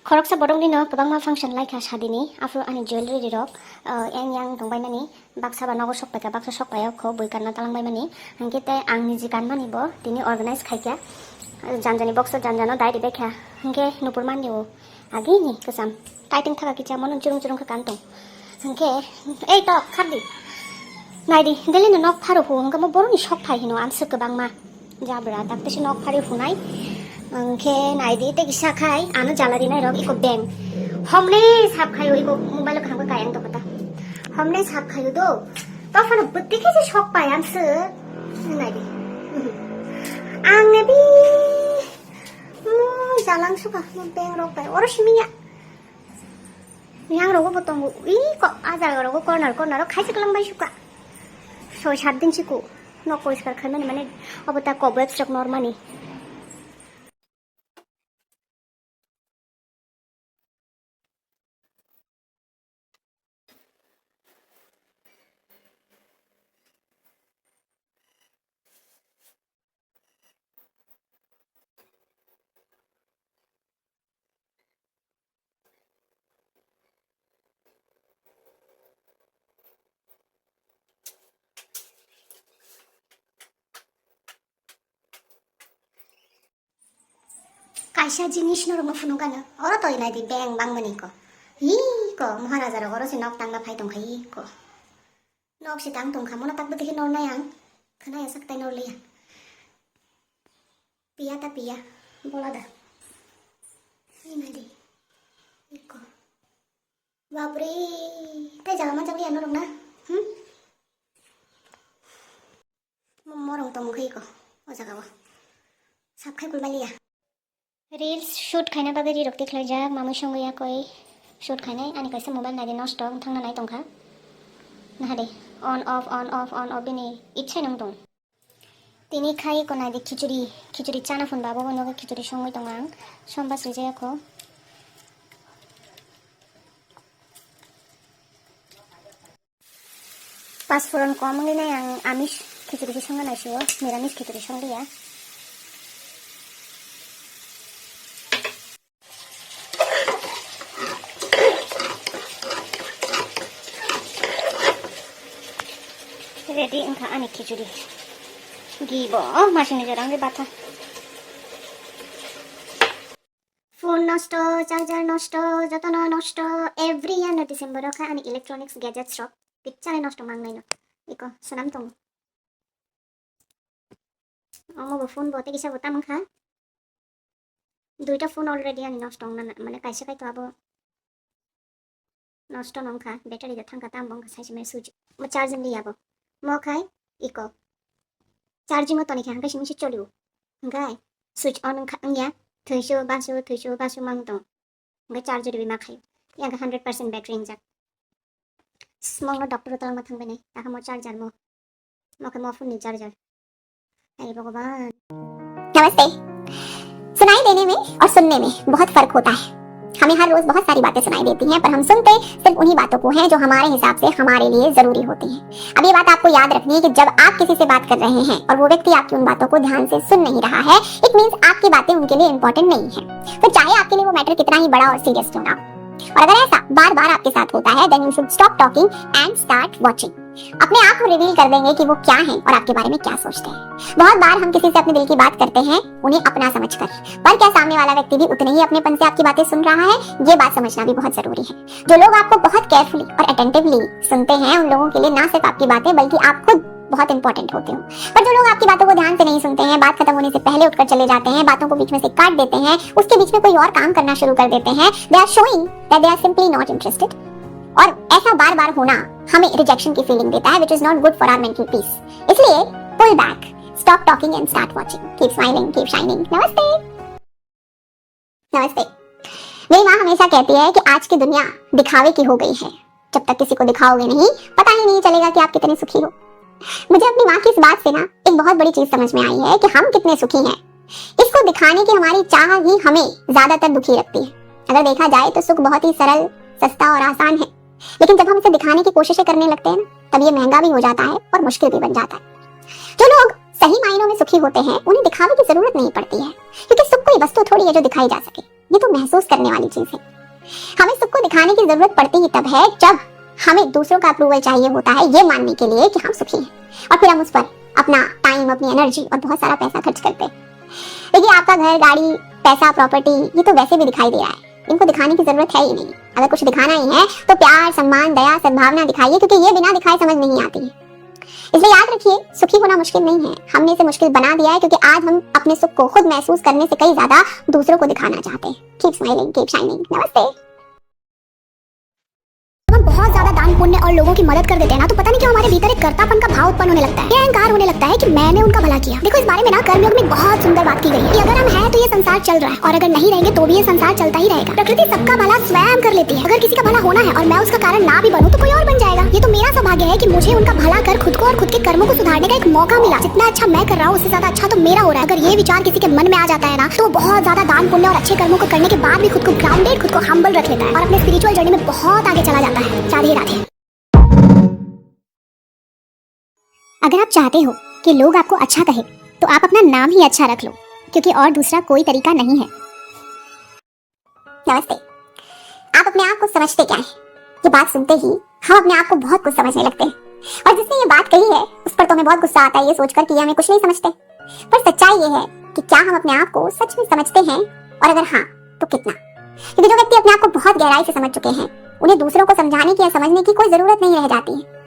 खरकसा बदंलिनो गोबां फांसन लायखा शादीनि आफु आनि ज्वेलरी रक एं yang दंबाय मानि बाक्सा बानागो सकपायका बाक्सा सकपायाव खौ बैकारना तालांबाय मानि हंके ते आंनि जि गान मानिबो तिनि अर्गानाइज खायका जानजानि बक्स जानजानो दाइरि बेखा हंके नुपुर मानियो आगिनि कसम टाइटिंग थाका किचा मन जुरुं जुरुं का कांतो हंके ए तो खारदि नाइदि दिलिनो नक फारो हु हंके म बरनि सक फायहिनो आनसो गोबां मा जाब्रा दाक्तेसि नक फारि हुनाय ओंखे नाइदि ते किसा खाय आनो जालारि नाय रक इको बेंग हमने साब खायो इको मोबाइल खांबो कायंग तो पता हमने साब खायो दो तो फन बुद्धि के से शॉक पायांसो नाइदि आंने भी मो जालां सुका मो बेंग रक पाय ओरसमिया yang rogo potong iko ajar rogo corner खायसे कलंबाय सुका 6-7 दिन सिको न परिष्कार खालामनानै माने अबता कबरेज स्ट्रक नर्मानि कायसा जिनिस नरम फुनुगानो अर तो इनादि बेंग बांगमनि को ही को महाराजा रो से नक तांगा फाय दंखायि को नक से तांग दंखा मना ताकबो देखि नरनाय आं खोनाया सकताय नरलिया पिया ता पिया बोलादा इनादि इको बापरे ते जागा मा जाबलिया नरना मरं तो मुखै को ओ जागाबो साबखाय गुलबालिया रील्स शूट खायना बागै रि रक्ति खलाय जा मामु संगया कोई शूट खायनाय आनि कैसे मोबाइल नायदि नष्ट थांना नाय दंखा नाहादे ऑन ऑफ बिनि इच्छा नंग दं तिनि खाय को नायदि खिचुड़ी चाना फुन बाबो बनो खिचुड़ी संगय दं आं समबास रिजायाखो पासफोरन कम लिनाय आं आमिष खिचुड़ी संगा नायसो निरामिष खिचुड़ी संगलिया रेडी उनका आने खिचुड़ी गिबो मासिनि जरांगे बाथा फोन नष्ट चार्जर नष्ट जतन नष्ट एवरी ईयर डिसेम्बर का आनी इलेक्ट्रॉनिक्स गैजेट्स शॉप पिक्चर नष्ट मांगनाय न इको सनाम तंग अमो फोन बोते किसा बोता मंखा दुइटा फोन ऑलरेडी आनी नष्ट माने कैसे काय तो अब नष्ट नंखा बैटरी द थांका ताम बंग साइज में स्विच म चार्जिंग लियाबो म खाय इको चार्जिंग तो निखे हंगा सिमिसे चलियो हंगाय स्विच ऑन खंगया थैसो बासो मांगतो हंगा चार्जर बि मा खाय यागा 100% बैटरी इंजा स्मॉल डॉक्टर तल म थांबे नै ताका म चार्जर मके म फोन नि चार्जर हे भगवान नमस्ते सुनाई देने में और सुनने में बहुत फर्क होता है हमें हर रोज बहुत सारी बातें सुनाई देती हैं पर हम सुनते सिर्फ उन्हीं बातों को हैं जो हमारे हिसाब से हमारे लिए जरूरी होती हैं। अब ये बात आपको याद रखनी है कि जब आप किसी से बात कर रहे हैं और वो व्यक्ति आपकी उन बातों को ध्यान से सुन नहीं रहा है इट मींस आपकी बातें उनके लिए इंपॉर्टेंट नहीं है तो चाहे आपके लिए वो मैटर कितना ही बड़ा और सीरियस क्यों ना हो और अगर ऐसा बार बार आपके साथ होता है then you should stop talking and start watching अपने आप को रिवील कर देंगे कि वो क्या है और आपके बारे में क्या सोचते हैं। बहुत बार हम किसी से अपने दिल की बात करते हैं उन्हें अपना समझकर पर क्या सामने वाला व्यक्ति भी उतने ही अपनेपन से आपकी बातें सुन रहा है ये बात समझना भी बहुत जरूरी है। जो लोग आपको बहुत केयरफुली और अटेंटिवली सुनते हैं उन लोगों के लिए ना सिर्फ आपकी बातें बल्कि आप खुद बहुत इंपॉर्टेंट होते हो पर जो लोग आपकी बातों को ध्यान से नहीं सुनते हैं बात खत्म होने से पहले उठकर चले जाते हैं बातों को बीच में से काट देते हैं उसके बीच में कोई और काम करना शुरू कर देते हैं they are showing that they are simply not interested और ऐसा बार बार होना हमें रिजेक्शन की फीलिंग देता है which is not good for our mental peace इसलिए pull back stop talking and start watching keep smiling keep shining नमस्ते मेरी माँ हमेशा कहती है कि आज की दुनिया दिखावे की हो गई है जब तक किसी को दिखाओगे नहीं पता ही नहीं चलेगा कि आप कितने सुखी हो मुझे अपनी माँ की इस बात से ना एक बहुत बड़ी चीज समझ में आई है कि हम कितने सुखी हैं इसको दिखाने की हमारी चाह ही हमें ज्यादातर दुखी रखती है अगर देखा जाए तो सुख बहुत ही सरल सस्ता और आसान है लेकिन जब हम इसे दिखाने की कोशिशें करने लगते हैं ना तब ये महंगा भी हो जाता है और मुश्किल भी बन जाता है। जो लोग सही मायनों में सुखी होते हैं उन्हें दिखावे की जरूरत नहीं पड़ती है क्योंकि सुख कोई वस्तु थोड़ी है जो दिखाई जा सके ये तो महसूस करने वाली चीज है। हमें सुख को दिखाने की जरूरत पड़ती ही तब है जब हमें दूसरों का अप्रूवल चाहिए होता है ये मानने के लिए कि हम सुखी हैं, और फिर हम उस पर अपना टाइम, अपनी एनर्जी और बहुत सारा पैसा खर्च करते हैं। देखिए, आपका घर, गाड़ी, पैसा, प्रॉपर्टी, ये तो वैसे भी दिखाई दे रहा है, इनको दिखाने की जरूरत है ही नहीं। अगर कुछ दिखाना ही है तो प्यार, सम्मान, दया, सद्भावना दिखाइए, क्योंकि ये बिना दिखाए समझ नहीं आती है। इसलिए याद रखिए, सुखी होना मुश्किल नहीं है, हमने इसे मुश्किल बना दिया है, क्योंकि आज हम अपने सुख को खुद महसूस करने से कई ज्यादा दूसरों को दिखाना चाहते हैं। Keep smiling, keep shining. नमस्ते। हम बहुत ज्यादा दान पुण्य और लोगों की मदद कर देते हैं ना, तो पता नहीं क्यों हमारे भीतर एक कर्तापन का भाव उत्पन्न होने लगता है, ये अहंकार होने लगता है कि मैंने उनका भला किया। देखो, इस बारे में ना कर्मयोग में बहुत सुंदर बात की गई है कि अगर हम हैं तो ये संसार चल रहा है, और अगर नहीं रहेंगे तो भी ये संसार चलता ही रहेगा। प्रकृति सबका भला स्वयं कर लेती है। अगर किसी का भला होना है और मैं उसका कारण ना भी बनूं तो कोई और बन जाएगा। ये तो मेरा सौभाग्य है कि मुझे उनका भला कर खुद को और खुद के कर्मों को सुधारने का एक मौका मिला। जितना अच्छा मैं कर रहा हूँ उससे ज्यादा अच्छा तो मेरा हो रहा है। अगर ये विचार किसी के मन में आ जाता है ना, तो बहुत ज्यादा दान पुण्य और अच्छे कर्मों को करने के बाद भी खुद को ग्राउंडेड, खुद को हम्बल रख लेता है और अपने स्पिरिचुअल जर्नी में बहुत आगे चला जाता है। राधे राधे। अगर आप चाहते हो कि लोग आपको अच्छा कहे तो आप अपना नाम ही अच्छा रख लो, क्योंकि और दूसरा कोई तरीका नहीं है। नमस्ते। आप अपने आप को समझते क्या है? ये बात सुनते ही हम अपने आप को बहुत कुछ समझने लगते हैं, और जिसने ये बात कही है उस पर तो हमें बहुत गुस्सा आता है ये सोचकर कि हमें कुछ नहीं समझते। पर सच्चाई ये है कि क्या हम अपने आप को सच में समझते हैं, और अगर हाँ तो कितना? क्योंकि जो व्यक्ति अपने आप को बहुत गहराई से समझ चुके हैं उन्हें दूसरों को समझाने की या समझने की कोई जरूरत नहीं रह जाती है।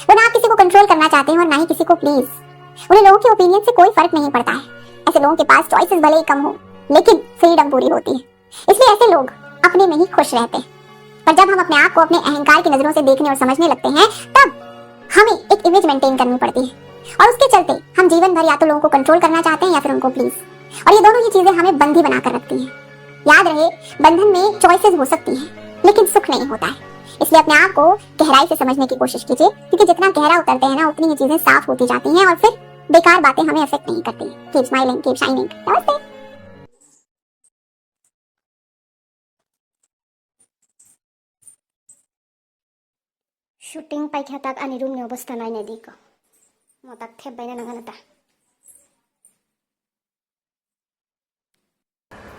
वो ना किसी को कंट्रोल करना चाहते हैं और ना ही किसी को प्लीज। उन्हें लोगों के ओपिनियन से कोई फर्क नहीं पड़ता है। ऐसे लोगों के पास चॉइसेस भले ही कम हो, लेकिन फ्रीडम पूरी होती है। इसलिए ऐसे लोग अपने में ही खुश रहते हैं। पर जब हम अपने आप को अपने अहंकार की नजरों से देखने और समझने लगते हैं, तब हमें एक इमेज मेंटेन करनी पड़ती है, और उसके चलते हम जीवन भर या तो लोगों को कंट्रोल करना चाहते हैं या फिर उनको प्लीज। और ये दोनों ही चीजें हमें बंदी बनाकर रखती हैं। याद रहे, बंधन में चॉइसेस हो सकती है लेकिन सुख नहीं होता है। इसलिए अपने आप को गहराई से समझने की कोशिश कीजिए, क्योंकि जितना गहरा उतरते हैं ना, उतनी ही चीजें साफ होती जाती हैं और फिर बेकार बातें हमें अफेक्ट नहीं करती। Keep smiling, keep shining. नमस्ते। शूटिंग पाइखाताक आनी रूम ने अवस्था नायनाय दिको मताक थेबबायना नागानाता।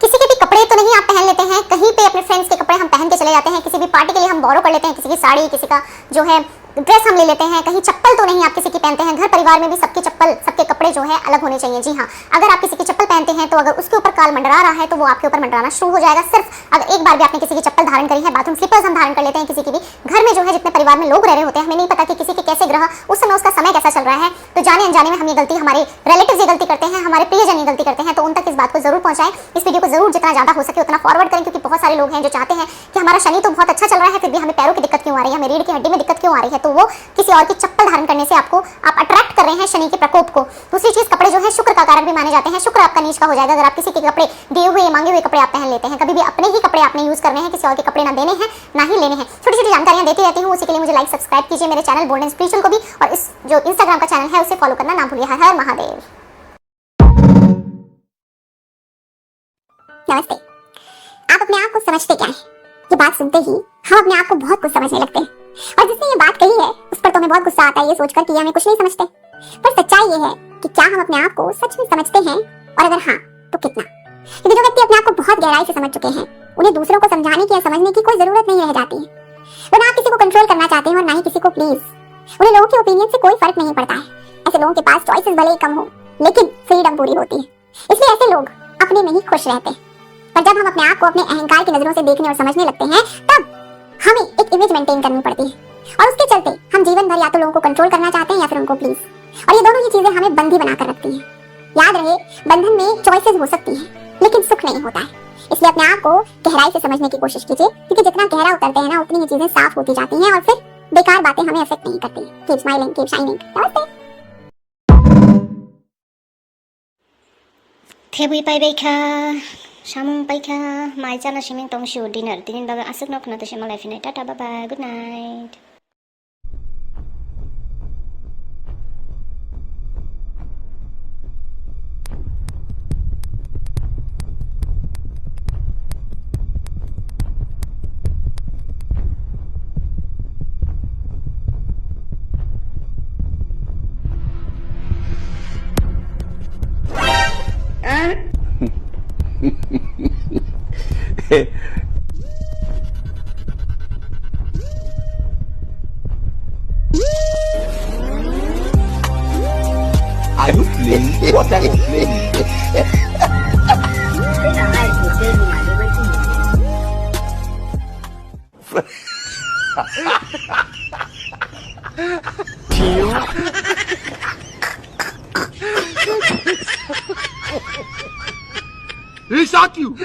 किसी के भी कपड़े तो नहीं आप पहन लेते हैं, कहीं पे अपने फ्रेंड्स के कपड़े हम पहन के चले जाते हैं, किसी भी पार्टी के लिए हम बोरो कर लेते हैं, किसी की साड़ी, किसी का जो है ड्रेस हम ले लेते हैं, कहीं चप्पल तो नहीं आप किसी की पहनते हैं। घर परिवार में भी सबकी चप्पल, सबके कपड़े जो है अलग होने चाहिए। जी हाँ, अगर आप किसी की चप्पल पहनते हैं तो अगर उसके ऊपर काल मंडरा रहा है तो वो आपके ऊपर मंडराना शुरू हो जाएगा। सिर्फ अगर एक बार भी आपने किसी की चप्पल धारण करी है, बाथरूम स्लीपर्स हम धारण कर लेते हैं किसी की भी, घर में जो है जितने परिवार में लोग रह रहे होते हैं, हमें नहीं पता कि किसी के कैसे ग्रह उस समय उसका समय कैसा चल रहा है, तो जाने अनजाने में हम ये गलती, हमारे रिलेटिव्स ये गलती करते हैं, हमारे प्रियजन ये गलती करते हैं। तो उन तक इस बात को जरूर पहुंचाएं। इस वीडियो को जरूर जितना ज्यादा हो सके उतना फॉरवर्ड करें, क्योंकि बहुत सारे लोग हैं जो चाहते हैं कि हमारा शनि तो बहुत अच्छा चल रहा है, फिर भी हमें पैरों की दिक्कत क्यों आ रही है, हमें रीढ़ की हड्डी में दिक्कत क्यों आ रही है, तो वो किसी और की चप्पल धारण करने से आपको आप अट्रैक्ट कर रहे हैं शनि के प्रकोप को। दूसरी चीज, कपड़े जो है शुक्र का कारक भी माने जाते हैं। शुक्र आपका नीच का हो जाएगा अगर आप किसी के कपड़े दिए हुए, मांगे हुए कपड़े आप पहन लेते हैं। कभी भी अपने ही कपड़े आपने यूज करने हैं, किसी और के कपड़े ना देने हैं ना ही लेने हैं। छोटी छोटी जानकारियां देती रहती हूँ, उसी के लिए मुझे लाइक सब्सक्राइब कीजिए मेरे चैनल बोल्ड एंड स्पिरिचुअल को भी, और इस जो इंस्टाग्राम का चैनल है उसे फॉलो करना ना भूलिए। हर हर महादेव। नमस्ते। आप अपने आप को समझते क्या है? ये बात सुनते ही हम अपने आप को बहुत कुछ समझने लगते हैं, और जिसने ये बात कही है उस पर तो हमें बहुत गुस्सा आता है ये सोचकर कि हमें कुछ नहीं समझते। पर सच्चाई ये है कि क्या हम अपने आप को सच में समझते हैं, और अगर हाँ तो कितना? क्योंकि जो व्यक्ति अपने आप को बहुत गहराई से समझ चुके हैं उन्हें दूसरों को समझाने की या समझने की कोई जरूरत नहीं रह जाती है। वो ना किसी को कंट्रोल करना चाहते हैं और ना ही किसी को प्लीज। उन्हें लोगों के ओपिनियन से कोई फर्क नहीं पड़ता है। ऐसे लोगों के पास चॉइसेस भले ही कम हो, लेकिन फ्रीडम पूरी होती है। इसलिए ऐसे लोग अपने में ही खुश रहते हैं। पर जब हम अपने आप को अपने अहंकार की नजरों से देखने और समझने लगते हैं, तब हमें एक इमेज मेंटेन करनी पड़ती है, और उसके चलते हम जीवन भर या तो लोगों को कंट्रोल करना चाहते हैं या फिर उनको प्लीज। और ये दोनों ही चीजें हमें बंदी बनाकर रखती हैं। याद रहे, बंधन में चॉइसेस हो सकती है लेकिन सुख नहीं होता है। इसलिए अपने आप को गहराई से समझने की कोशिश कीजिए, क्योंकि जितना गहरा उतरते हैं ना, उतनी ही चीजें साफ होती जाती हैं और फिर बेकार बातें हमें अफेक्ट नहीं करती। Keep smiling, keep shining. नमस्ते। थेबुई पाइबायखा सामुं पाइखा माइ जाना सिमिं तंसिउ डिनार दिनैनि बागै आसुक नखना तसे मलाई फिनाय tata bye bye good night. Are you playing? What type of playing? Thế là ai của tên mà đi với chị? He shot you.